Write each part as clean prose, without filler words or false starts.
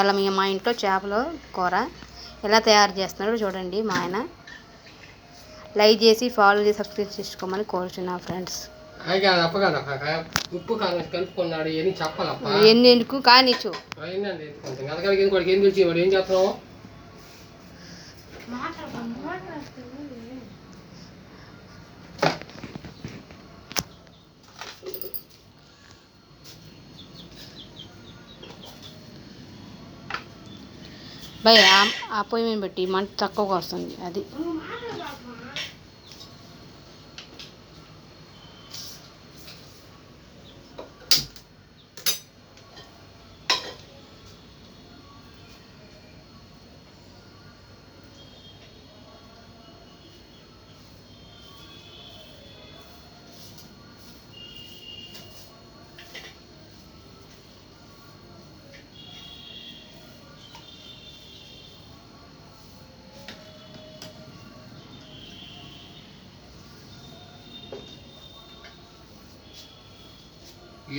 ఇలా మా ఇంట్లో చేపల కూర ఎలా తయారు చేస్తున్నారో చూడండి. మా ఆయన లైక్ చేసి ఫాలో చేసి సబ్స్క్రైబ్ చేసుకోమని కోరుచున్నా ఫ్రెండ్స్. ఉప్పు కారం కలుపుకున్నాడు ఏం చెప్పాలప్ప ఎందుకు కానిచ్చు ఏం చెప్తావు భయ్ ఆ పొయ్యి మీద పెట్టి మంట తక్కువగా వస్తుంది అది.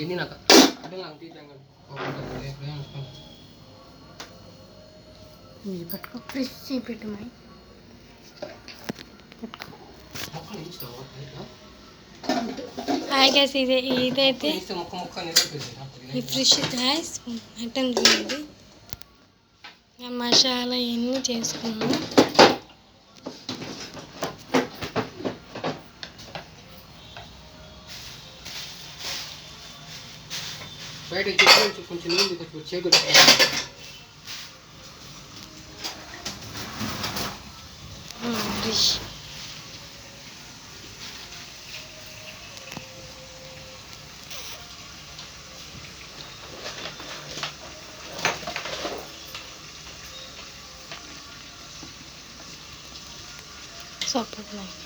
ini nak ada nanti jangan ini patuko fresh పెట్టు మై హాయ్ గైస్ ఇదైతే ఈ ఫ్రెష్ రైస్ మటన్ తినండి. మసాలా ఇవన్నీ చేసుకున్నాము. బయట చెప్పు కొంచెం నీళ్ళు కొంచెం చేకూరు డిష్ సూపర్ లైక్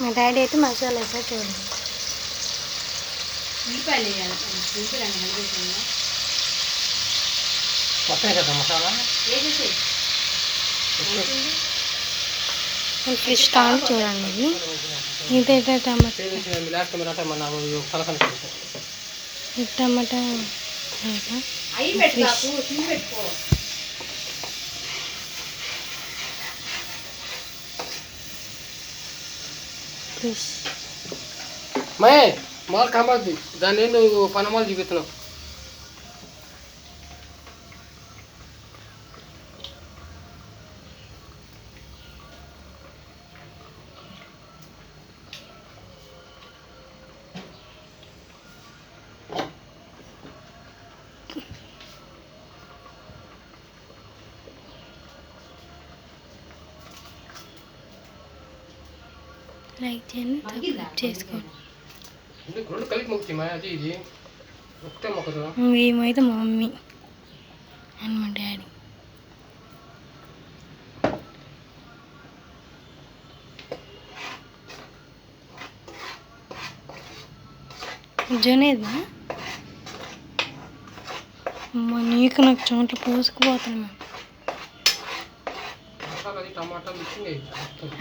మా డాడీ అయితే మసాలా వేసా చూడండి. ఫిష్ కావాలి చూడండి. ఇదైతే టమాటా మాల్ కామద్ది దాన్ని నువ్వు పనమాలు చూపిస్తున్నావు. లైక్ చేయండి, సబ్స్క్రైబ్ చేసుకోండి. ఏమైతే మా మమ్మీ అండ్ మా డాడీ. జనేదా నీకు నాకు చోట్ల పోసుకుపోతున్నా.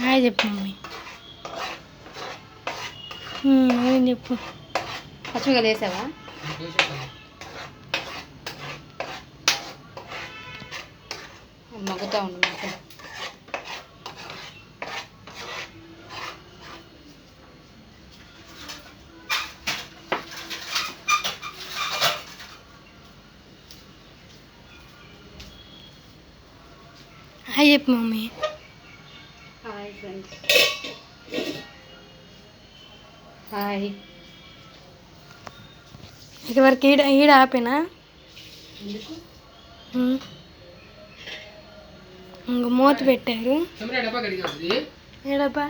హాయ్ చెప్పు మమ్మీ. ఏం చెప్పు. పచ్చిమిరపకాయలు వేసావా? మగ్గుతూ ఉండు నాకు. హాయ్ చెప్పు మమ్మీ. Hi friends. హాయ్. ఇదివరకు ఈడ ఆపేనా? ఇంక మూత పెట్టారు. ఏడబ్బా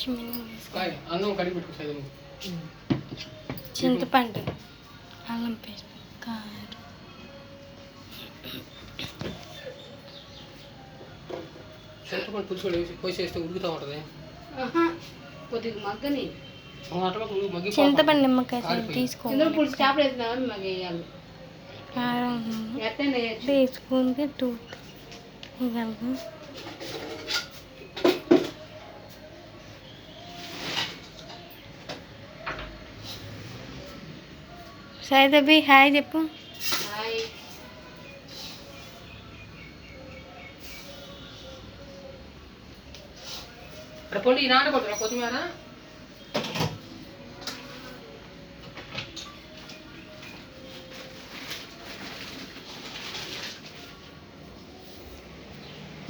కాయ అన్నం కడిగి పెట్టుకోసాయి చింతపండు అల్లం పేస్ట్ కారం చింతపండు పులుసు కూడా వేసి పోసేస్తే ఉడుకుతూ ఉంటుంది కొద్దిగా మగ్గని అట్లా మగ్గి చింతపండు నిమ్మకాయ తీసుకో ఇందులో పులుసు చేపలు వేసినామని మాకు వేయాలి కారం ఎట్టండి వేయచ్చు వేసుకుంటే ఇదనుకో సైదబి హాయ్ చెప్పు హాయ్ అక్కడ పొండి ఈ నానబడుతున్నా కొత్తిమీర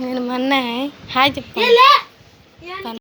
నేను మొన్న హాయ్ చెప్పాను